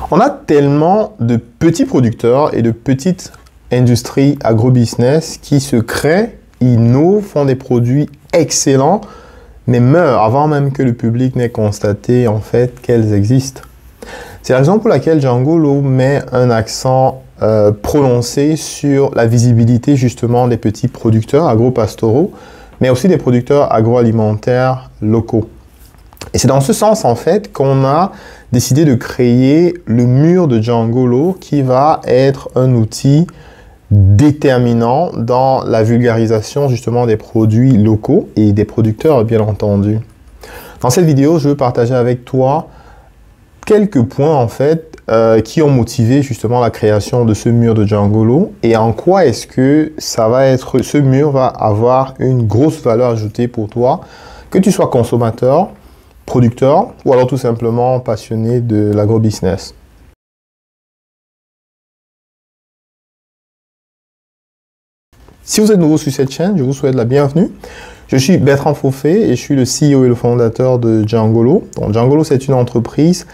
On a tellement de petits producteurs et de petites industries agro-business qui se créent, innovent, font des produits excellents, mais meurent avant même que le public n'ait constaté en fait qu'elles existent. C'est la raison pour laquelle Djangolo met un accent prononcé sur la visibilité justement des petits producteurs agro-pastoraux, mais aussi des producteurs agroalimentaires locaux. Et c'est dans ce sens en fait qu'on a décidé de créer le mur de Djangolo qui va être un outil déterminant dans la vulgarisation justement des produits locaux et des producteurs bien entendu. Dans cette vidéo, je veux partager avec toi quelques points en fait qui ont motivé justement la création de ce mur de Djangolo et en quoi est-ce que ce mur va avoir une grosse valeur ajoutée pour toi, que tu sois consommateur, producteur ou alors tout simplement passionné de l'agro-business. Si vous êtes nouveau sur cette chaîne, je vous souhaite la bienvenue. Je suis Bertrand Fauffet et je suis le CEO et le fondateur de Djangolo. Donc, Djangolo, c'est une entreprise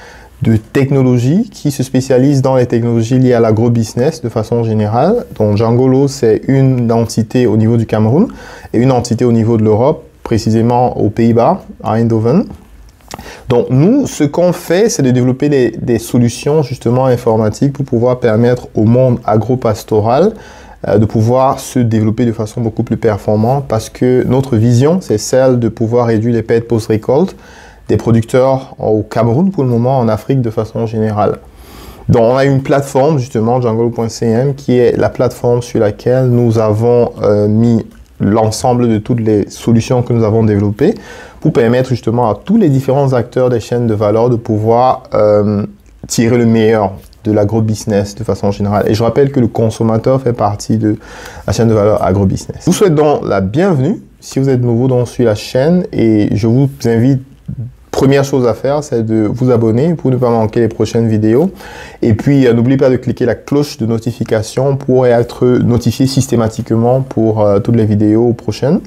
de technologie qui se spécialise dans les technologies liées à l'agro-business de façon générale. Donc, Djangolo, c'est une entité au niveau du Cameroun et une entité au niveau de l'Europe, précisément aux Pays-Bas, à Eindhoven. Donc, nous, ce qu'on fait, c'est de développer des solutions justement informatiques pour pouvoir permettre au monde agro-pastoral de pouvoir se développer de façon beaucoup plus performante parce que notre vision, c'est celle de pouvoir réduire les pertes post-récolte des producteurs au Cameroun pour le moment, en Afrique de façon générale. Donc, on a une plateforme, justement, Djangolo.cm, qui est la plateforme sur laquelle nous avons mis l'ensemble de toutes les solutions que nous avons développées pour permettre justement à tous les différents acteurs des chaînes de valeur de pouvoir tirer le meilleur de l'agro-business de façon générale. Et je rappelle que le consommateur fait partie de la chaîne de valeur agro-business. Je vous souhaite donc la bienvenue si vous êtes nouveau donc sur la chaîne et je vous invite, première chose à faire, c'est de vous abonner pour ne pas manquer les prochaines vidéos. Et puis, n'oubliez pas de cliquer la cloche de notification pour être notifié systématiquement pour toutes les vidéos prochaines.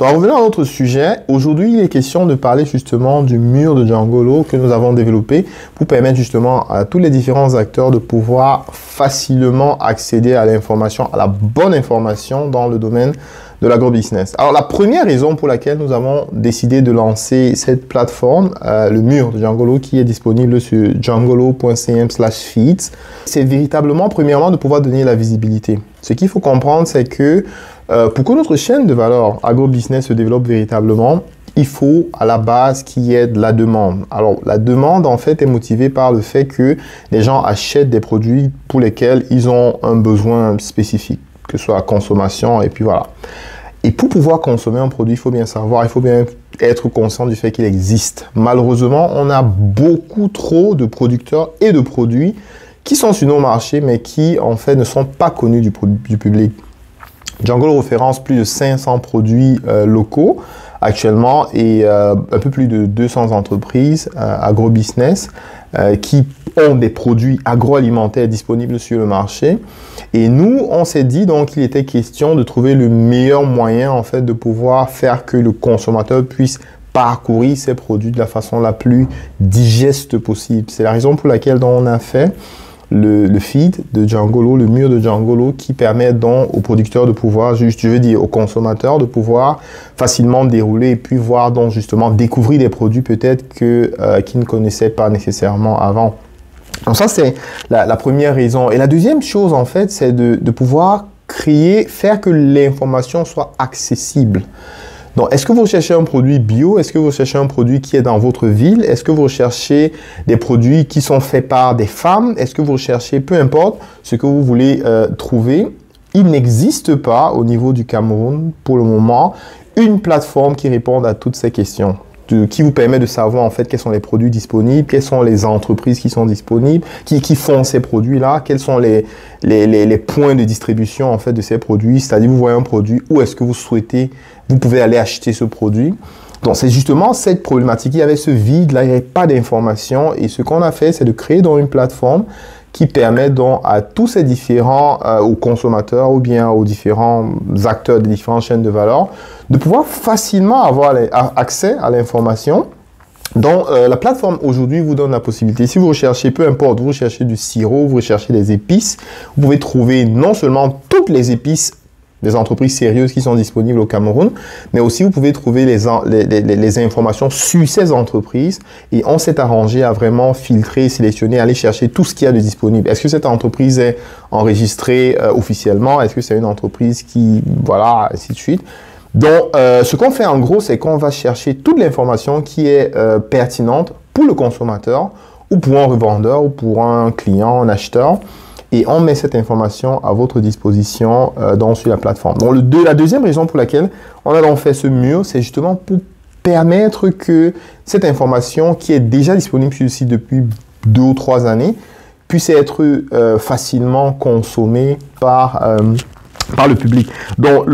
Donc, revenons à notre sujet. Aujourd'hui, il est question de parler justement du mur de Djangolo que nous avons développé pour permettre justement à tous les différents acteurs de pouvoir facilement accéder à l'information, à la bonne information dans le domaine de l'agro-business. Alors, la première raison pour laquelle nous avons décidé de lancer cette plateforme, le mur de Djangolo, qui est disponible sur djangolo.cm/feeds, c'est véritablement, premièrement, de pouvoir donner la visibilité. Ce qu'il faut comprendre, c'est que pour que notre chaîne de valeur agro-business se développe véritablement, il faut à la base qu'il y ait de la demande. Alors, la demande, en fait, est motivée par le fait que les gens achètent des produits pour lesquels ils ont un besoin spécifique, que ce soit la consommation, et puis voilà. Et pour pouvoir consommer un produit, il faut bien savoir, il faut bien être conscient du fait qu'il existe. Malheureusement, on a beaucoup trop de producteurs et de produits qui sont sur nos marchés, mais qui, en fait, ne sont pas connus du public. Djangolo référence plus de 500 produits locaux actuellement et un peu plus de 200 entreprises agro-business qui ont des produits agroalimentaires disponibles sur le marché. Et nous, on s'est dit donc qu'il était question de trouver le meilleur moyen en fait de pouvoir faire que le consommateur puisse parcourir ces produits de la façon la plus digeste possible. C'est la raison pour laquelle on a fait le feed de Djangolo, le mur de Djangolo qui permet donc aux producteurs de pouvoir, aux consommateurs de pouvoir facilement dérouler et puis voir donc justement découvrir des produits peut-être qu'ils ne connaissaient pas nécessairement avant. Donc ça c'est la première raison. Et la deuxième chose en fait c'est de pouvoir faire que l'information soit accessible. Donc, est-ce que vous recherchez un produit bio? Est-ce que vous recherchez un produit qui est dans votre ville? Est-ce que vous recherchez des produits qui sont faits par des femmes? Est-ce que vous recherchez, peu importe ce que vous voulez trouver, il n'existe pas au niveau du Cameroun pour le moment une plateforme qui réponde à toutes ces questions, qui vous permet de savoir en fait quels sont les produits disponibles, quelles sont les entreprises qui sont disponibles, qui font ces produits-là, quels sont les points de distribution en fait de ces produits, c'est-à-dire vous voyez un produit, où est-ce que vous pouvez aller acheter ce produit. Donc c'est justement cette problématique, il y avait ce vide-là, il n'y avait pas d'information et ce qu'on a fait, c'est de créer dans une plateforme qui permet donc à tous ces différents, aux consommateurs ou bien aux différents acteurs des différentes chaînes de valeur, de pouvoir facilement avoir accès à l'information Donc, la plateforme aujourd'hui vous donne la possibilité, si vous recherchez, peu importe, vous recherchez du sirop, vous recherchez des épices, vous pouvez trouver non seulement toutes les épices des entreprises sérieuses qui sont disponibles au Cameroun, mais aussi vous pouvez trouver les informations sur ces entreprises et on s'est arrangé à vraiment filtrer, sélectionner, aller chercher tout ce qu'il y a de disponible. Est-ce que cette entreprise est enregistrée officiellement? Est-ce que c'est une entreprise qui, voilà, ainsi de suite. Donc, ce qu'on fait en gros, c'est qu'on va chercher toute l'information qui est pertinente pour le consommateur ou pour un revendeur ou pour un client, un acheteur. Et on met cette information à votre disposition sur la plateforme. Donc, la deuxième raison pour laquelle on a donc fait ce mur, c'est justement pour permettre que cette information qui est déjà disponible sur le site depuis 2 ou 3 années puisse être facilement consommée par le public. Donc,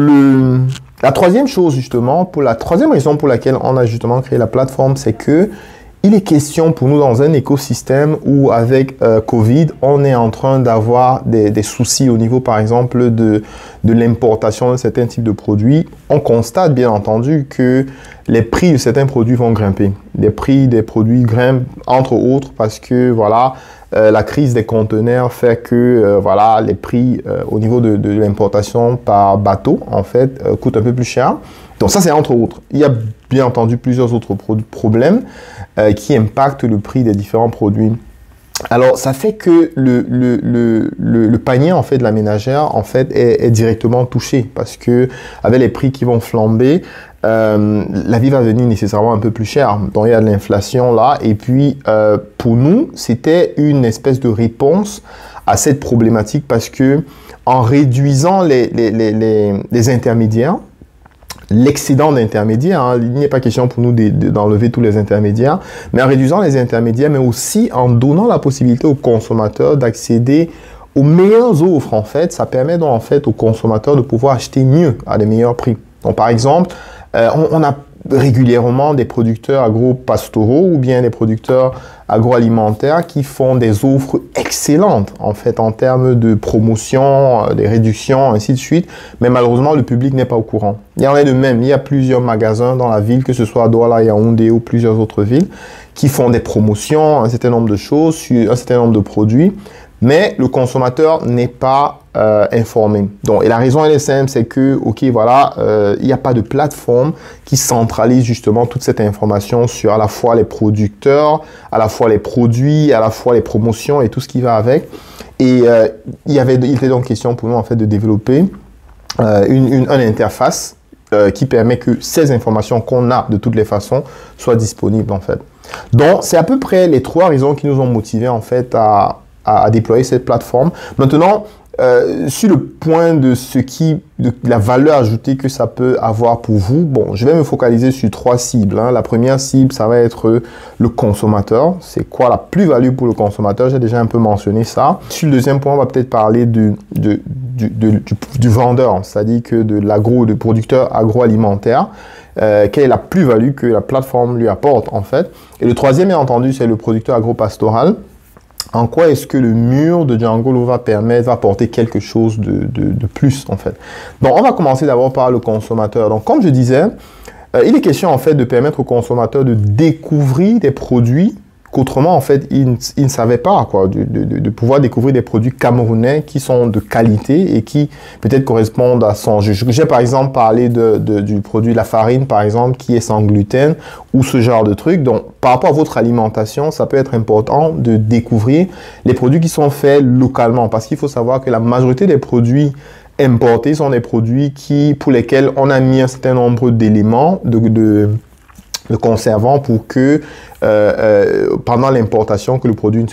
la troisième chose justement, la troisième raison pour laquelle on a justement créé la plateforme, c'est que il est question pour nous dans un écosystème où avec Covid, on est en train d'avoir des soucis au niveau par exemple de l'importation de certains types de produits. On constate bien entendu que les prix de certains produits vont grimper. Les prix des produits grimpent entre autres parce que voilà, la crise des conteneurs fait que voilà, les prix au niveau de l'importation par bateau en fait coûtent un peu plus cher. Donc ça c'est entre autres. Il y a bien entendu plusieurs autres problèmes qui impactent le prix des différents produits. Alors ça fait que le panier en fait de la ménagère en fait est directement touché parce que avec les prix qui vont flamber, la vie va devenir nécessairement un peu plus chère. Donc il y a de l'inflation là et puis pour nous c'était une espèce de réponse à cette problématique parce que en réduisant les intermédiaires, l'excédent d'intermédiaires, hein, il n'est pas question pour nous d'enlever tous les intermédiaires, mais en réduisant les intermédiaires, mais aussi en donnant la possibilité aux consommateurs d'accéder aux meilleures offres, en fait, ça permet donc en fait aux consommateurs de pouvoir acheter mieux à des meilleurs prix. Donc par exemple, on a régulièrement des producteurs agro-pastoraux ou bien des producteurs agroalimentaires qui font des offres excellentes en fait en termes de promotion, des réductions, ainsi de suite. Mais malheureusement, le public n'est pas au courant. Il y en a de même. Il y a plusieurs magasins dans la ville, que ce soit à Douala, Yaoundé ou plusieurs autres villes, qui font des promotions, un certain nombre de choses, sur un certain nombre de produits. Mais le consommateur n'est pas informé. Donc, et la raison elle est simple, c'est que, ok, voilà, il n'y a pas de plateforme qui centralise justement toute cette information sur à la fois les producteurs, à la fois les produits, à la fois les promotions et tout ce qui va avec. Et il était donc question pour nous en fait de développer une interface qui permet que ces informations qu'on a de toutes les façons soient disponibles en fait. Donc, c'est à peu près les 3 raisons qui nous ont motivés en fait à déployer cette plateforme. Maintenant, sur le point de la valeur ajoutée que ça peut avoir pour vous, bon, je vais me focaliser sur 3 cibles. Hein. La première cible, ça va être le consommateur. C'est quoi la plus-value pour le consommateur? J'ai déjà un peu mentionné ça. Sur le deuxième point, on va peut-être parler du vendeur, c'est-à-dire que du producteur agroalimentaire. Quelle est la plus-value que la plateforme lui apporte en fait. Et le troisième, bien entendu, c'est le producteur agropastoral. En quoi est-ce que le mur de Djangolo va apporter quelque chose de plus en fait. Donc on va commencer d'abord par le consommateur. Donc comme je disais, il est question en fait de permettre au consommateur de découvrir des produits qu'autrement en fait il ne savait pas, quoi, de pouvoir découvrir des produits camerounais qui sont de qualité et qui peut-être correspondent à son. J'ai par exemple parlé du produit la farine par exemple qui est sans gluten ou ce genre de truc. Donc par rapport à votre alimentation, ça peut être important de découvrir les produits qui sont faits localement parce qu'il faut savoir que la majorité des produits importés sont des produits pour lesquels on a mis un certain nombre d'éléments de conservants pour que pendant l'importation que le produit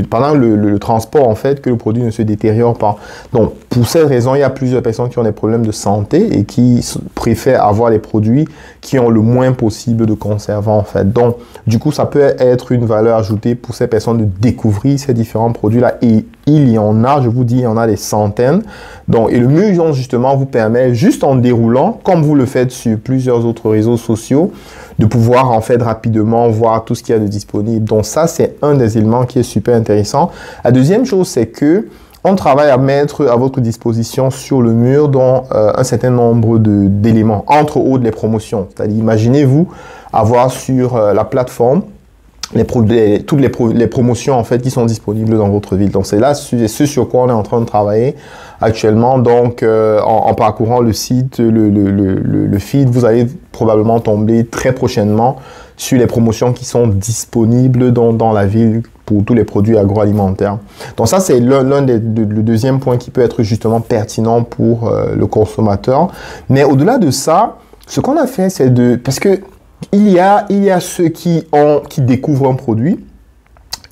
pendant le transport en fait que le produit ne se détériore pas. Donc pour cette raison, il y a plusieurs personnes qui ont des problèmes de santé et qui préfèrent avoir des produits qui ont le moins possible de conservants en fait. Donc du coup, ça peut être une valeur ajoutée pour ces personnes de découvrir ces différents produits là et il y en a, je vous dis, il y en a des centaines. Donc et le mur justement vous permet juste en déroulant comme vous le faites sur plusieurs autres réseaux sociaux de pouvoir en fait rapidement voir tout ce qu'il y a de disponible. Donc ça, c'est un des éléments qui est super intéressant. La deuxième chose, c'est que on travaille à mettre à votre disposition sur le mur dans un certain nombre d'éléments, entre autres les promotions. C'est-à-dire, imaginez-vous avoir sur la plateforme toutes les promotions en fait qui sont disponibles dans votre ville. Donc c'est là ce sur quoi on est en train de travailler actuellement. Donc en parcourant le site, le feed, vous allez probablement tomber très prochainement sur les promotions qui sont disponibles dans la ville pour tous les produits agroalimentaires. Donc ça c'est le deuxième point qui peut être justement pertinent pour le consommateur. Mais au-delà de ça, ce qu'on a fait c'est parce que il y a ceux qui découvrent un produit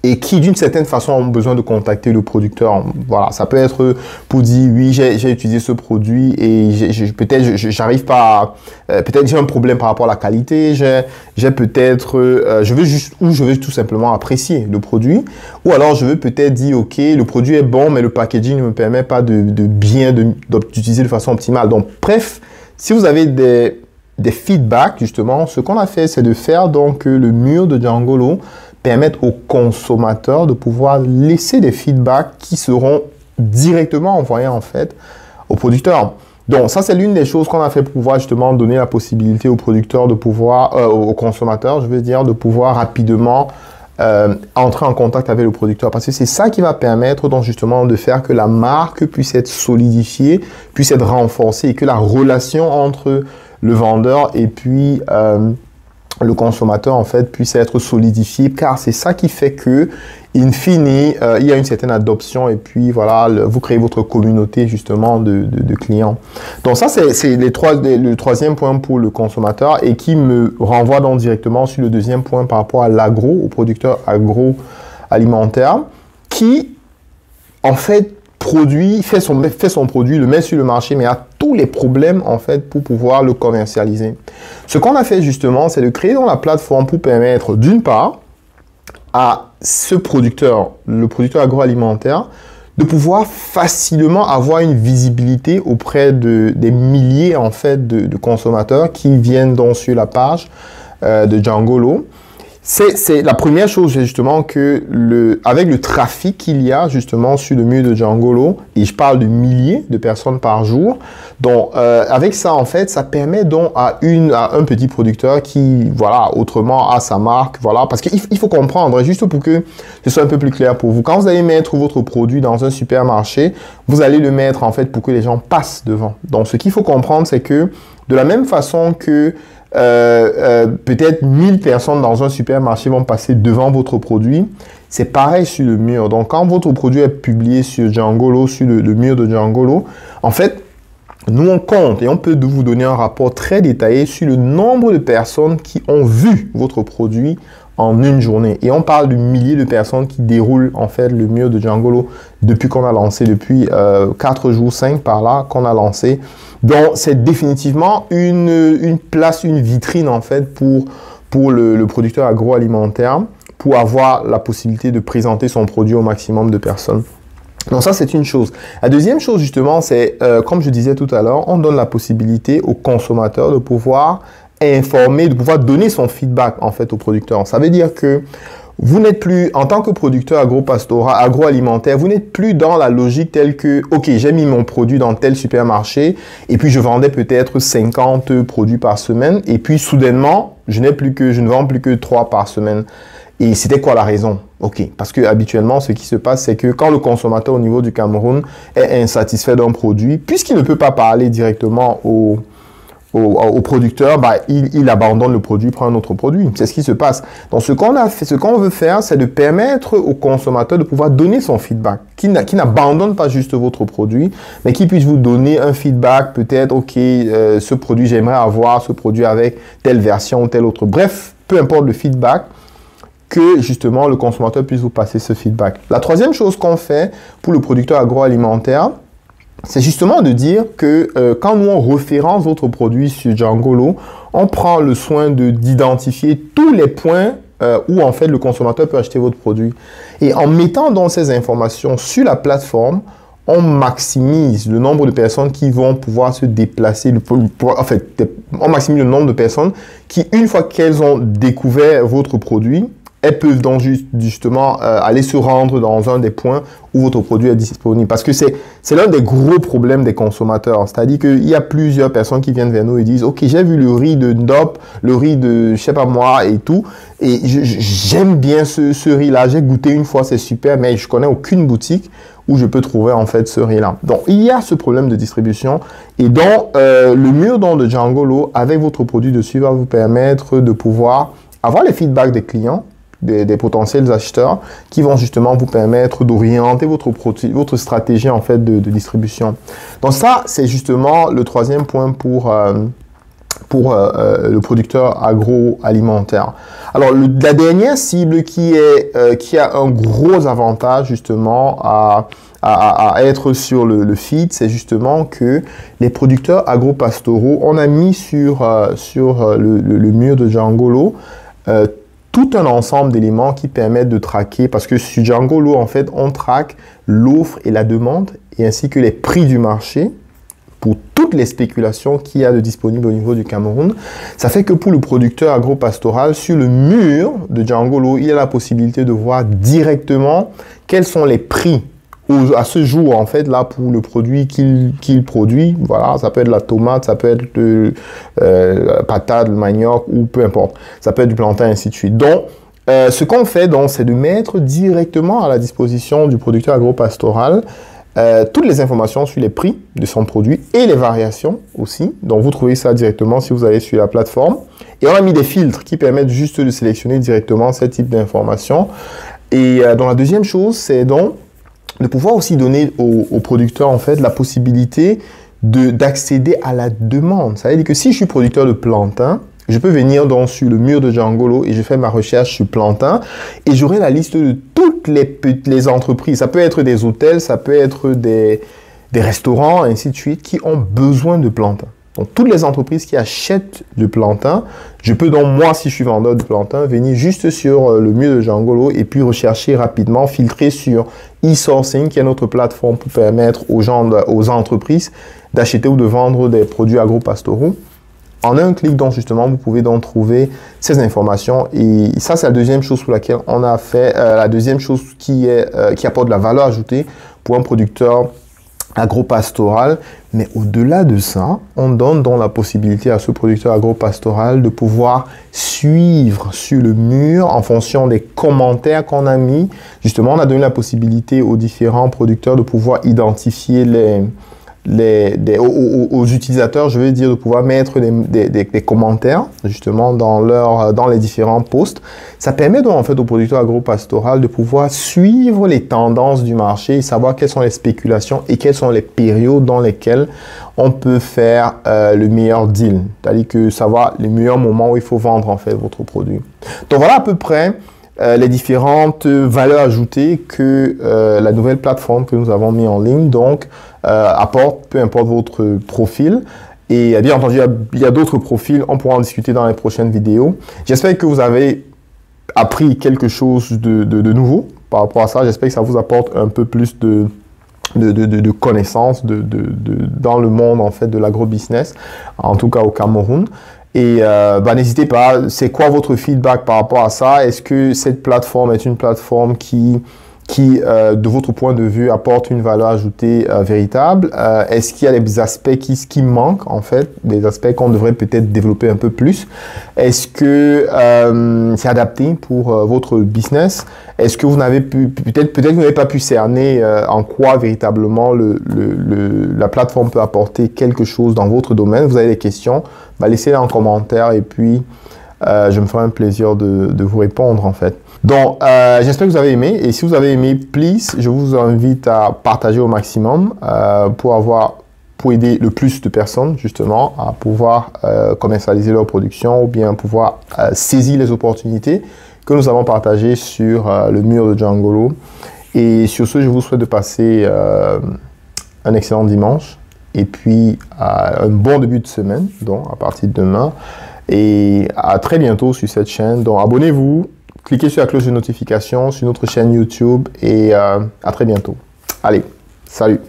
et qui, d'une certaine façon, ont besoin de contacter le producteur. Voilà, ça peut être pour dire, oui, j'ai utilisé ce produit et peut-être j'arrive pas peut-être j'ai un problème par rapport à la qualité, j'ai peut-être, je veux tout simplement apprécier le produit, ou alors je veux peut-être dire, ok, le produit est bon, mais le packaging ne me permet pas d'utiliser de façon optimale. Donc, bref, si vous avez des feedbacks, justement, ce qu'on a fait, c'est de faire donc que le mur de Djangolo permette aux consommateurs de pouvoir laisser des feedbacks qui seront directement envoyés en fait aux producteurs. Donc ça, c'est l'une des choses qu'on a fait pour pouvoir justement donner la possibilité aux producteurs de pouvoir, aux consommateurs, je veux dire, de pouvoir rapidement entrer en contact avec le producteur, parce que c'est ça qui va permettre donc justement de faire que la marque puisse être solidifiée, puisse être renforcée et que la relation entre le vendeur et puis le consommateur en fait puisse être solidifié, car c'est ça qui fait que in fine il y a une certaine adoption et puis voilà, vous créez votre communauté justement de clients. Donc ça c'est le troisième point pour le consommateur et qui me renvoie donc directement sur le deuxième point par rapport à au producteur agroalimentaire qui en fait fait son produit, le met sur le marché, mais a tous les problèmes en fait pour pouvoir le commercialiser. Ce qu'on a fait justement, c'est de créer dans la plateforme pour permettre d'une part à ce producteur, le producteur agroalimentaire, de pouvoir facilement avoir une visibilité auprès des milliers en fait de consommateurs qui viennent donc sur la page de Djangolo. C'est la première chose, justement, que avec le trafic qu'il y a, justement, sur le mur de Djangolo, et je parle de milliers de personnes par jour, donc, avec ça, en fait, ça permet donc à un petit producteur qui, voilà, autrement, a sa marque, voilà, parce qu'il faut comprendre, juste pour que ce soit un peu plus clair pour vous, quand vous allez mettre votre produit dans un supermarché, vous allez le mettre, en fait, pour que les gens passent devant. Donc, ce qu'il faut comprendre, c'est que, de la même façon que peut-être 1000 personnes dans un supermarché vont passer devant votre produit. C'est pareil sur le mur. Donc, quand votre produit est publié sur Djangolo, sur le mur de Djangolo, en fait, nous, on compte et on peut vous donner un rapport très détaillé sur le nombre de personnes qui ont vu votre produit en une journée. Et on parle de milliers de personnes qui déroulent en fait le mur de Djangolo depuis qu'on a lancé, depuis 4 jours, 5 par là qu'on a lancé. Donc, c'est définitivement une place, une vitrine en fait pour le producteur agroalimentaire pour avoir la possibilité de présenter son produit au maximum de personnes. Donc ça, c'est une chose. La deuxième chose, justement, c'est, comme je disais tout à l'heure, on donne la possibilité aux consommateurs de pouvoir informer, de pouvoir donner son feedback, en fait, au producteur. Ça veut dire que vous n'êtes plus, en tant que producteur agroalimentaire, vous n'êtes plus dans la logique telle que, ok, j'ai mis mon produit dans tel supermarché et puis je vendais peut-être 50 produits par semaine et puis soudainement, je ne vends plus que 3 par semaine. Et c'était quoi la raison? Ok, parce que habituellement, ce qui se passe, c'est que quand le consommateur au niveau du Cameroun est insatisfait d'un produit, puisqu'il ne peut pas parler directement au producteur, bah, il abandonne le produit, prend un autre produit. C'est ce qui se passe. Donc, ce qu'on veut faire, c'est de permettre au consommateur de pouvoir donner son feedback, qui n'abandonne pas juste votre produit, mais qui puisse vous donner un feedback, peut-être, ok, ce produit, j'aimerais avoir ce produit avec telle version ou telle autre. Bref, peu importe le feedback, que justement le consommateur puisse vous passer ce feedback. La troisième chose qu'on fait pour le producteur agroalimentaire, c'est justement de dire que quand nous on référence votre produit sur Djangolo, on prend le soin d'identifier tous les points où en fait le consommateur peut acheter votre produit. Et en mettant donc ces informations sur la plateforme, on maximise le nombre de personnes qui vont pouvoir se déplacer. En fait, on maximise le nombre de personnes qui, une fois qu'elles ont découvert votre produit, elles peuvent donc justement aller se rendre dans un des points où votre produit est disponible. Parce que c'est l'un des gros problèmes des consommateurs. C'est-à-dire qu'il y a plusieurs personnes qui viennent vers nous et disent « Ok, j'ai vu le riz de Ndop, le riz de je sais pas moi et tout. Et j'aime bien ce riz-là. J'ai goûté une fois, c'est super, mais je connais aucune boutique où je peux trouver en fait ce riz-là. » Donc, il y a ce problème de distribution. Et donc, le mur de Djangolo, avec votre produit dessus, va vous permettre de pouvoir avoir les feedbacks des clients, des potentiels acheteurs qui vont justement vous permettre d'orienter votre stratégie en fait de distribution. Donc ça, c'est justement le troisième point pour le producteur agroalimentaire. Alors, la dernière cible qui a un gros avantage justement à être sur le feed, c'est justement que les producteurs agro-pastoraux, on a mis sur le mur de Djangolo tout un ensemble d'éléments qui permettent de traquer, parce que sur Djangolo, en fait, on traque l'offre et la demande, et ainsi que les prix du marché pour toutes les spéculations qu'il y a de disponibles au niveau du Cameroun. Ça fait que pour le producteur agro-pastoral, sur le mur de Djangolo, il a la possibilité de voir directement quels sont les prix à ce jour, en fait, là, pour le produit qu'il produit. Voilà, ça peut être la tomate, ça peut être le patate, le manioc, ou peu importe. Ça peut être du plantain, ainsi de suite. Donc, ce qu'on fait, donc, c'est de mettre directement à la disposition du producteur agro-pastoral toutes les informations sur les prix de son produit et les variations aussi. Donc, vous trouvez ça directement si vous allez sur la plateforme. Et on a mis des filtres qui permettent juste de sélectionner directement ce type d'informations. Et donc, la deuxième chose, c'est donc de pouvoir aussi donner aux producteurs en fait la possibilité d'accéder à la demande. Ça veut dire que si je suis producteur de plantain, je peux venir donc sur le mur de Djangolo et je fais ma recherche sur plantain et j'aurai la liste de toutes les entreprises. Ça peut être des hôtels, ça peut être des restaurants, ainsi de suite, qui ont besoin de plantain. Donc, toutes les entreprises qui achètent du plantain, je peux donc, moi, si je suis vendeur de plantain, venir juste sur le mur de Djangolo et puis rechercher rapidement, filtrer sur e-sourcing, qui est notre plateforme pour permettre aux entreprises d'acheter ou de vendre des produits agro-pastoraux. En un clic, donc, justement, vous pouvez donc trouver ces informations. Et ça, c'est la deuxième chose pour laquelle on a fait, la deuxième chose qui apporte de la valeur ajoutée pour un producteur agro-pastoral. Mais au-delà de ça, on donne donc la possibilité à ce producteur agro-pastoral de pouvoir suivre sur le mur en fonction des commentaires qu'on a mis. Justement, on a donné la possibilité aux différents producteurs de pouvoir identifier aux utilisateurs, je veux dire, de pouvoir mettre des commentaires justement dans les différents posts. Ça permet donc en fait au producteur agro-pastoral de pouvoir suivre les tendances du marché et savoir quelles sont les spéculations et quelles sont les périodes dans lesquelles on peut faire le meilleur deal. C'est-à-dire que savoir les meilleurs moments où il faut vendre en fait votre produit. Donc voilà à peu près les différentes valeurs ajoutées que la nouvelle plateforme que nous avons mis en ligne donc apporte, peu importe votre profil. Et bien entendu, il y a d'autres profils, on pourra en discuter dans les prochaines vidéos. J'espère que vous avez appris quelque chose de nouveau par rapport à ça. J'espère que ça vous apporte un peu plus de connaissances dans le monde en fait de l'agro-business, en tout cas au Cameroun. Et n'hésitez pas, c'est quoi votre feedback par rapport à ça? Est-ce que cette plateforme est une plateforme qui de votre point de vue, apporte une valeur ajoutée véritable? Est-ce qu'il y a des aspects qui manquent, en fait, des aspects qu'on devrait peut-être développer un peu plus? Est-ce que c'est adapté pour votre business? Est-ce que vous n'avez peut-être que vous n'avez pas pu cerner en quoi véritablement la plateforme peut apporter quelque chose dans votre domaine? Vous avez des questions? Laissez-les en commentaire et puis je me ferai un plaisir de vous répondre, en fait. Donc, j'espère que vous avez aimé. Et si vous avez aimé, please, je vous invite à partager au maximum pour aider le plus de personnes, justement, à pouvoir commercialiser leur production ou bien pouvoir saisir les opportunités que nous avons partagées sur le mur de Djangolo. Et sur ce, je vous souhaite de passer un excellent dimanche et puis un bon début de semaine, donc à partir de demain. Et à très bientôt sur cette chaîne. Donc, abonnez-vous. Cliquez sur la cloche de notification sur notre chaîne YouTube et à très bientôt. Allez, salut!